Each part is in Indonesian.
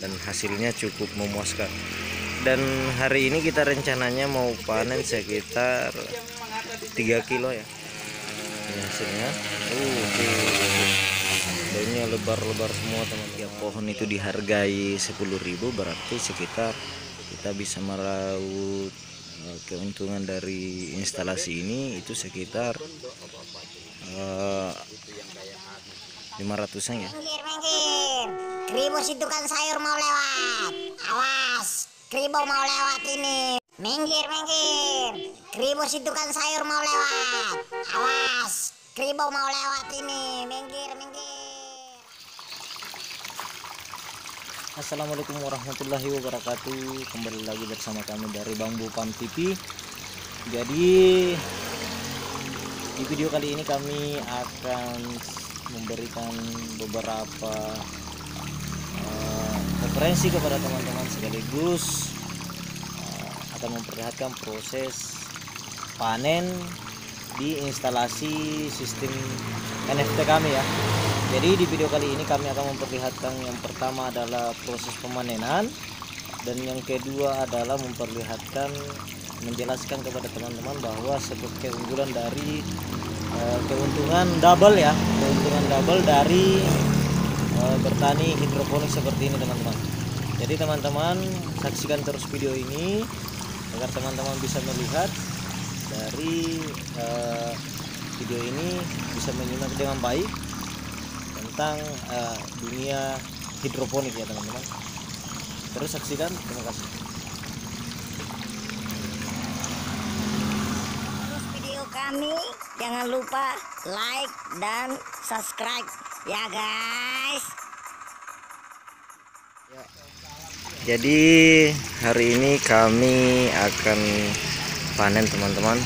dan hasilnya cukup memuaskan. Dan hari ini kita rencananya mau panen sekitar 3 kilo ya. Ini hasilnya. Daunnya lebar-lebar semua teman-teman. Ya, pohon itu dihargai 10.000, berarti sekitar kita bisa meraup keuntungan dari instalasi ini itu sekitar 500-an ya. Minggir, Kribos itu kan sayur mau lewat. Awas, Kribos mau lewat ini. Minggir, Kribos itu kan sayur mau lewat. Awas, Kribos mau lewat ini. Minggir. Assalamualaikum warahmatullahi wabarakatuh. Kembali lagi bersama kami dari Bambu Pam TV. Jadi di video kali ini kami akan memberikan beberapa referensi kepada teman-teman, sekaligus akan memperlihatkan proses panen di instalasi sistem NFT kami ya. Jadi di video kali ini kami akan memperlihatkan yang pertama adalah proses pemanenan, dan yang kedua adalah menjelaskan kepada teman-teman bahwa sebagai keunggulan dari keuntungan double dari bertani hidroponik seperti ini teman-teman. Jadi teman-teman saksikan terus video ini agar teman-teman bisa melihat dari video ini, bisa menyimak dengan baik tentang dunia hidroponik ya teman-teman. Terus saksikan, terima kasih. Terus video kami, jangan lupa like dan subscribe ya guys. Jadi hari ini kami akan panen teman-teman.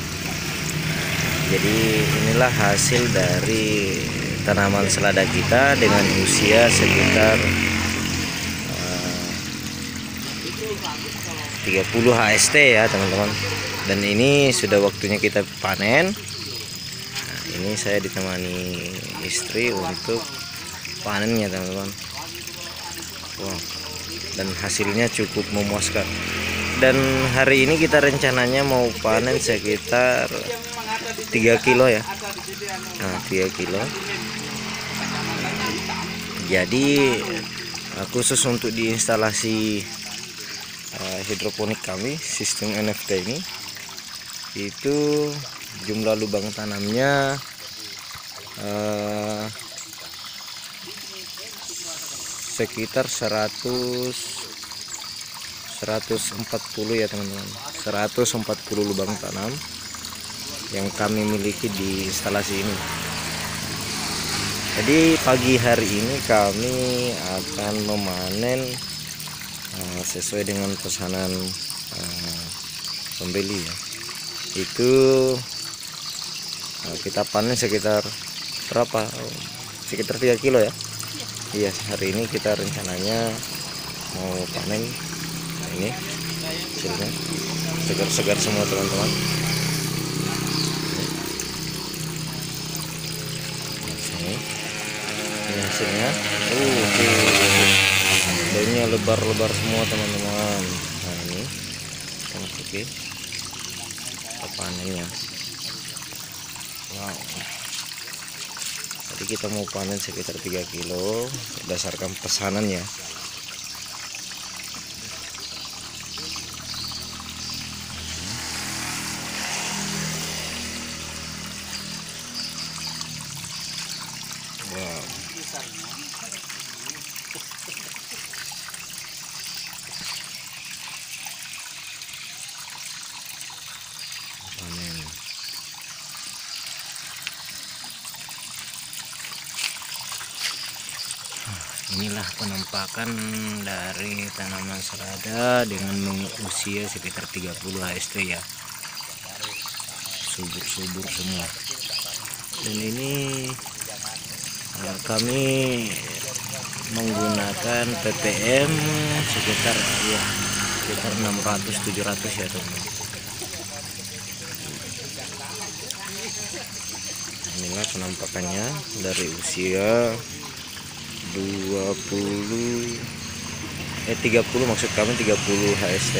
Jadi inilah hasil dari tanaman selada kita dengan usia sekitar 30 HST ya teman-teman. Dan ini sudah waktunya kita panen. Nah, ini saya ditemani istri untuk panennya teman-teman. Wow, dan hasilnya cukup memuaskan. Dan hari ini kita rencananya mau panen sekitar 3 kilo ya. Nah, 3 kilo. Jadi khusus untuk di instalasi hidroponik kami, sistem NFT ini, itu jumlah lubang tanamnya sekitar 140 ya teman-teman. 140 lubang tanam yang kami miliki di instalasi ini. Jadi pagi hari ini kami akan memanen sesuai dengan pesanan pembeli ya. Itu kita panen sekitar berapa? Sekitar 3 kilo ya. Iya, hari ini kita rencananya mau panen. Nah, ini hasilnya segar-segar semua teman-teman. Ini hasilnya. Daunnya lebar-lebar semua teman-teman. Nah, ini kita masuki ke panennya. Wow. Jadi kita mau panen sekitar 3 kilo berdasarkan pesanannya. Wow. Panen. Inilah penampakan dari tanaman selada dengan usia sekitar 30 HST ya. Subur-subur semua. Dan ini kami menggunakan ppm sekitar 600-700 ya teman-teman. Inilah penampakannya dari usia 20 30, maksud kami 30 HST.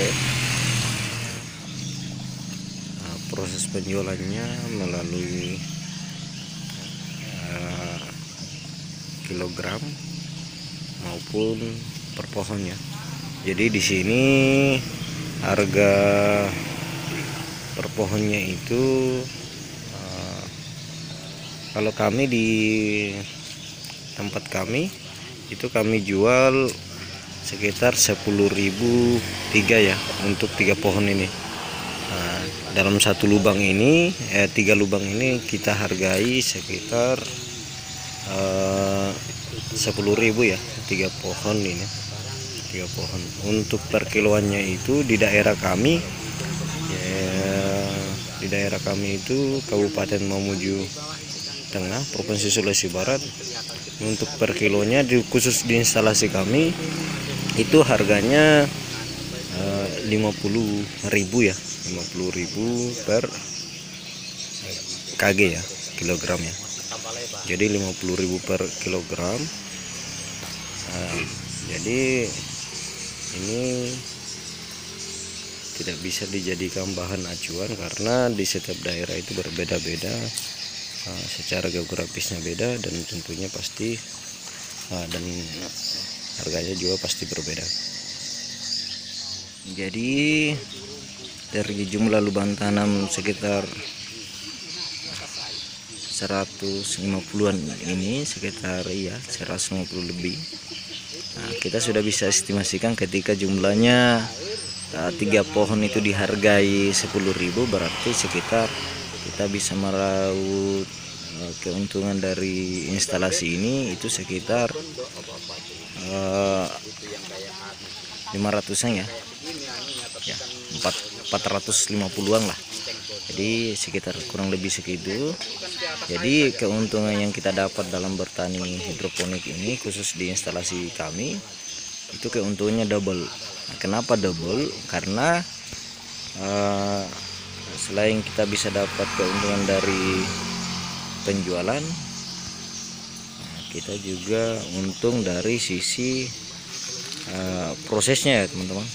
Nah, proses penjualannya melalui kilogram maupun per pohonnya. Jadi di sini harga per pohonnya itu kalau kami di tempat kami itu kami jual sekitar 10.003 ya untuk 3 pohon ini. Nah, dalam satu lubang ini 3 lubang ini kita hargai sekitar 10.000 ya, 3 pohon ini, 3 pohon. Untuk per kiloannya itu di daerah kami ya, di daerah kami itu Kabupaten Mamuju Tengah, Provinsi Sulawesi Barat, untuk per kilonya khusus di instalasi kami itu harganya 50.000 ya, 50.000 per kg ya, kilogramnya. Jadi 50.000 per kilogram. Jadi ini tidak bisa dijadikan bahan acuan karena di setiap daerah itu berbeda-beda, secara geografisnya beda, dan tentunya pasti dan harganya juga pasti berbeda. Jadi dari jumlah lubang tanam sekitar 150-an ini, sekitar 150 lebih. Nah, kita sudah bisa estimasikan ketika jumlahnya 3 pohon itu dihargai 10.000, berarti sekitar kita bisa meraup keuntungan dari instalasi ini itu sekitar 500-an ya, 450-an lah. Jadi sekitar kurang lebih segitu. Jadi keuntungan yang kita dapat dalam bertani hidroponik ini khusus di instalasi kami itu keuntungannya double. Nah, kenapa double? Karena selain kita bisa dapat keuntungan dari penjualan, kita juga untung dari sisi prosesnya ya teman-teman.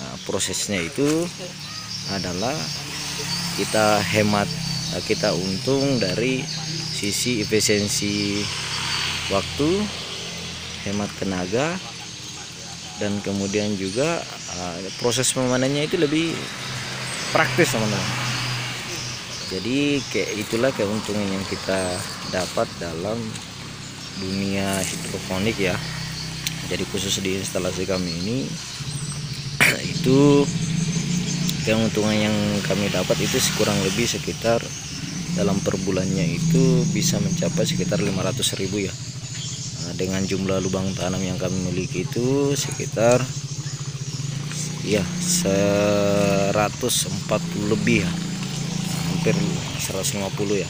Nah, prosesnya itu adalah kita hemat, kita untung dari sisi efisiensi waktu, hemat tenaga, dan kemudian juga proses memanennya itu lebih praktis teman-teman. Jadi itulah keuntungan yang kita dapat dalam dunia hidroponik ya. Jadi khusus di instalasi kami ini itu keuntungan yang kami dapat itu kurang lebih sekitar dalam per bulannya itu bisa mencapai sekitar 500.000 ya. Nah, dengan jumlah lubang tanam yang kami miliki itu sekitar 140 lebih ya, hampir 150 ya.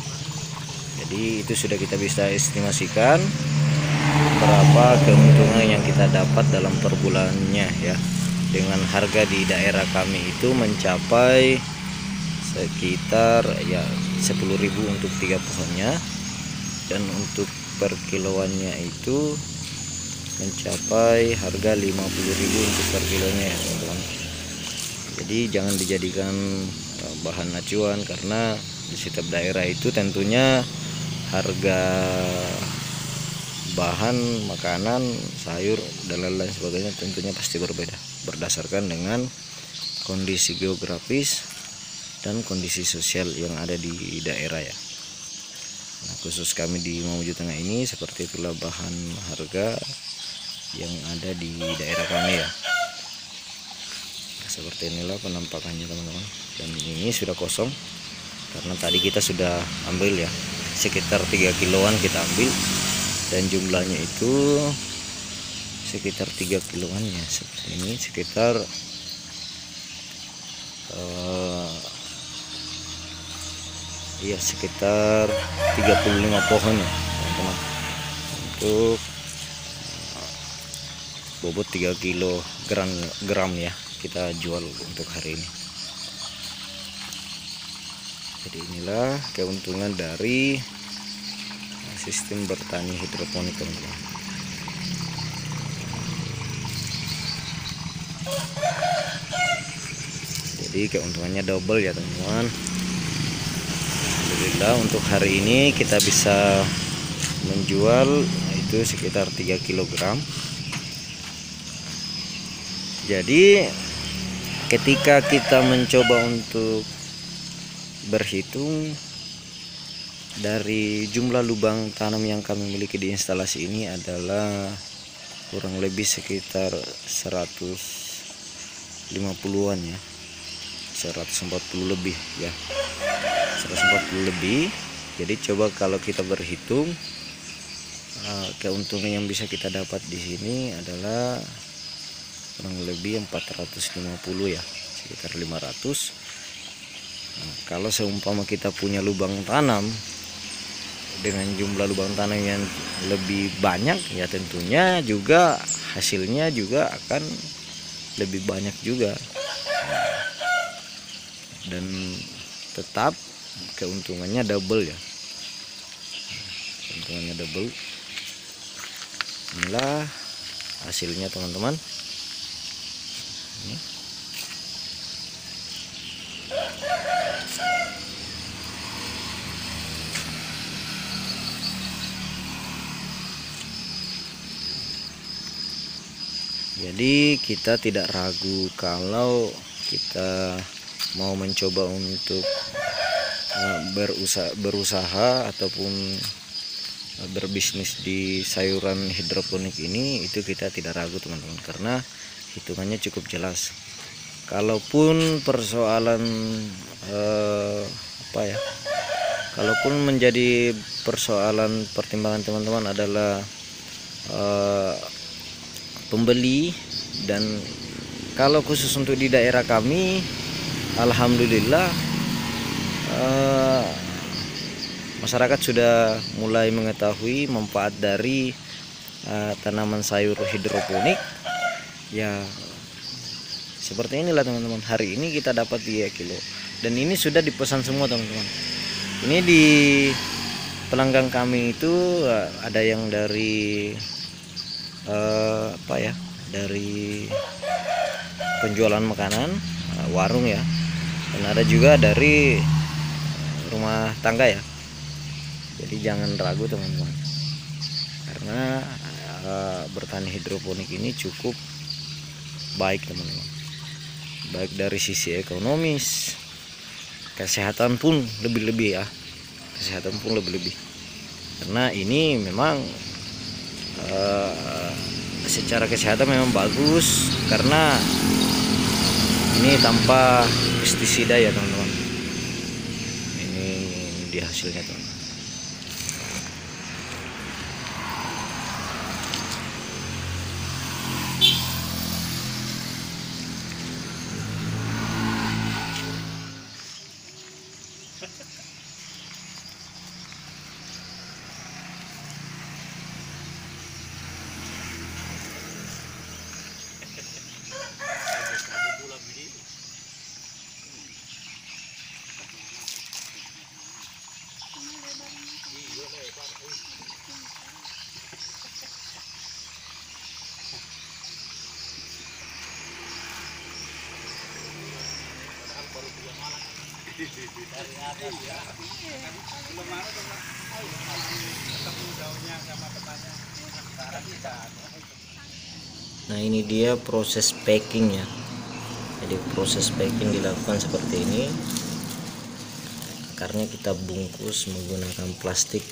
Jadi itu sudah kita bisa estimasikan berapa keuntungan yang kita dapat dalam per bulannya ya. Dengan harga di daerah kami itu mencapai sekitar 10.000 untuk 3 pohonnya, dan untuk per kiloannya itu mencapai harga 50.000 untuk per kilonya ya teman-teman. Jadi jangan dijadikan bahan acuan karena di setiap daerah itu tentunya harga bahan makanan, sayur dan lain-lain sebagainya tentunya pasti berbeda berdasarkan dengan kondisi geografis dan kondisi sosial yang ada di daerah ya. Nah, khusus kami di Mamuju Tengah ini seperti itulah bahan harga yang ada di daerah kami ya. Nah, seperti inilah penampakannya teman-teman, dan ini sudah kosong karena tadi kita sudah ambil ya, sekitar 3 kiloan kita ambil, dan jumlahnya itu sekitar 3 kiloan ya, seperti ini sekitar sekitar 35 pohon ya teman-teman, untuk bobot 3 kilogram ya kita jual untuk hari ini. Jadi inilah keuntungan dari sistem bertani hidroponik teman-teman. Jadi keuntungannya double ya teman-teman. Alhamdulillah untuk hari ini kita bisa menjual itu sekitar 3 kg. Jadi ketika kita mencoba untuk berhitung dari jumlah lubang tanam yang kami miliki di instalasi ini adalah kurang lebih sekitar 150-an ya, 140 lebih ya, 140 lebih. Jadi coba kalau kita berhitung keuntungan yang bisa kita dapat di sini adalah kurang lebih 450 ya, sekitar 500. Kalau seumpama kita punya lubang tanam dengan jumlah lubang tanam yang lebih banyak ya, tentunya juga hasilnya juga akan lebih banyak juga, dan tetap keuntungannya double ya, keuntungannya double. Inilah hasilnya teman-teman. Jadi kita tidak ragu kalau kita mau mencoba untuk berusaha ataupun berbisnis di sayuran hidroponik ini, itu kita tidak ragu teman-teman, karena hitungannya cukup jelas. Kalaupun persoalan kalaupun menjadi persoalan pertimbangan teman-teman adalah pembeli, dan kalau khusus untuk di daerah kami, alhamdulillah masyarakat sudah mulai mengetahui manfaat dari tanaman sayur hidroponik ya. Seperti inilah teman-teman, hari ini kita dapat 3 kilo, dan ini sudah dipesan semua teman-teman. Ini di pelanggan kami itu ada yang dari dari penjualan makanan, warung ya, dan ada juga dari rumah tangga ya. Jadi jangan ragu teman-teman, karena bertani hidroponik ini cukup baik teman-teman, baik dari sisi ekonomis, kesehatan pun lebih-lebih ya, kesehatan pun lebih-lebih, karena ini memang secara kesehatan memang bagus, karena ini tanpa pestisida ya teman-teman. Ini dia hasilnya teman-teman. Nah ini dia proses packing ya. Jadi proses packing dilakukan seperti ini. Akarnya kita bungkus menggunakan plastik.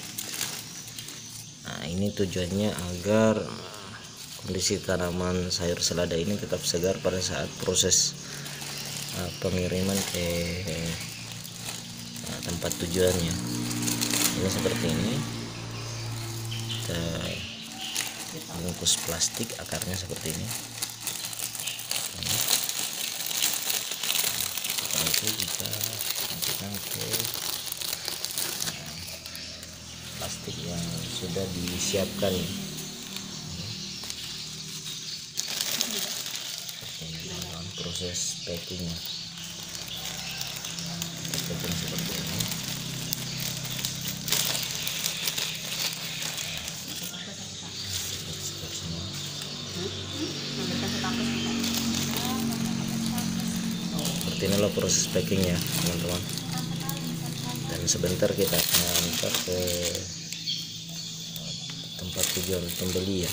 Nah ini tujuannya agar kondisi tanaman sayur selada ini tetap segar pada saat proses pengiriman ke tempat tujuannya. Ini seperti ini, kita bungkus plastik, akarnya seperti ini. Setelah itu kita masukkan ke plastik yang sudah disiapkan ya. Dalam proses packingnya, packing seperti ini. seperti inilah proses packingnya teman-teman. Dan sebentar kita akan antar ke tempat tujuan pembeli ya.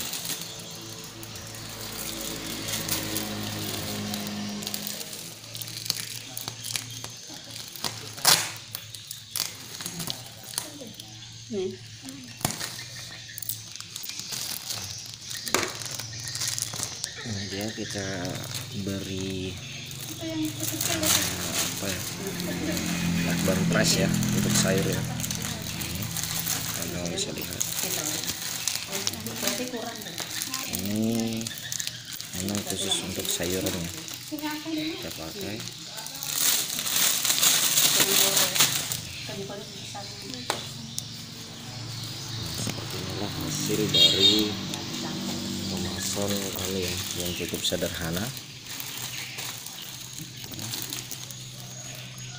Nah, dia kita beri apa ya, lakban price ya untuk sayur ya. Kalian bisa lihat ini memang khusus untuk sayurannya kita pakai. Seperti inilah hasil dari kemasan kami ya, yang cukup sederhana.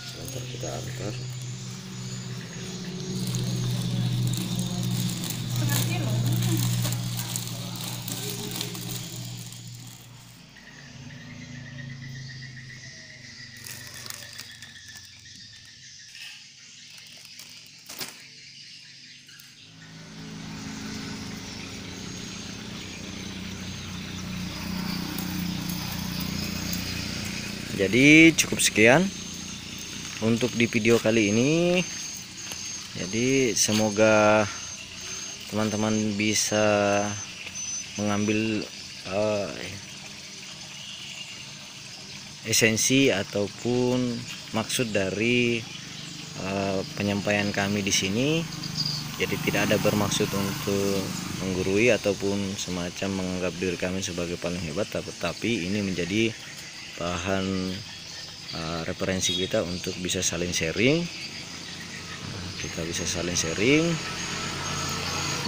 Sebentar kita antar. Jadi cukup sekian untuk di video kali ini. Jadi semoga teman-teman bisa mengambil esensi ataupun maksud dari penyampaian kami di sini. Jadi tidak ada bermaksud untuk menggurui ataupun semacam menganggap diri kami sebagai paling hebat, tetapi ini menjadi bahan referensi kita untuk bisa saling sharing. Kita bisa saling sharing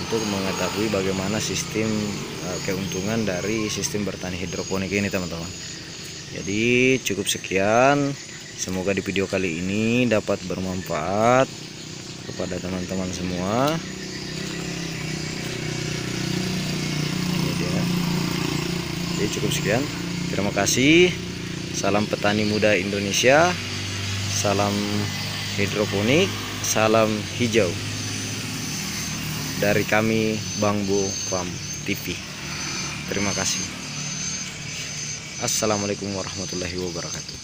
untuk mengetahui bagaimana sistem keuntungan dari sistem bertani hidroponik ini teman-teman. Jadi cukup sekian, semoga di video kali ini dapat bermanfaat kepada teman-teman semua. Jadi cukup sekian, terima kasih. Salam petani muda Indonesia, salam hidroponik, salam hijau dari kami Bangbo Farm TV. Terima kasih. Assalamualaikum warahmatullahi wabarakatuh.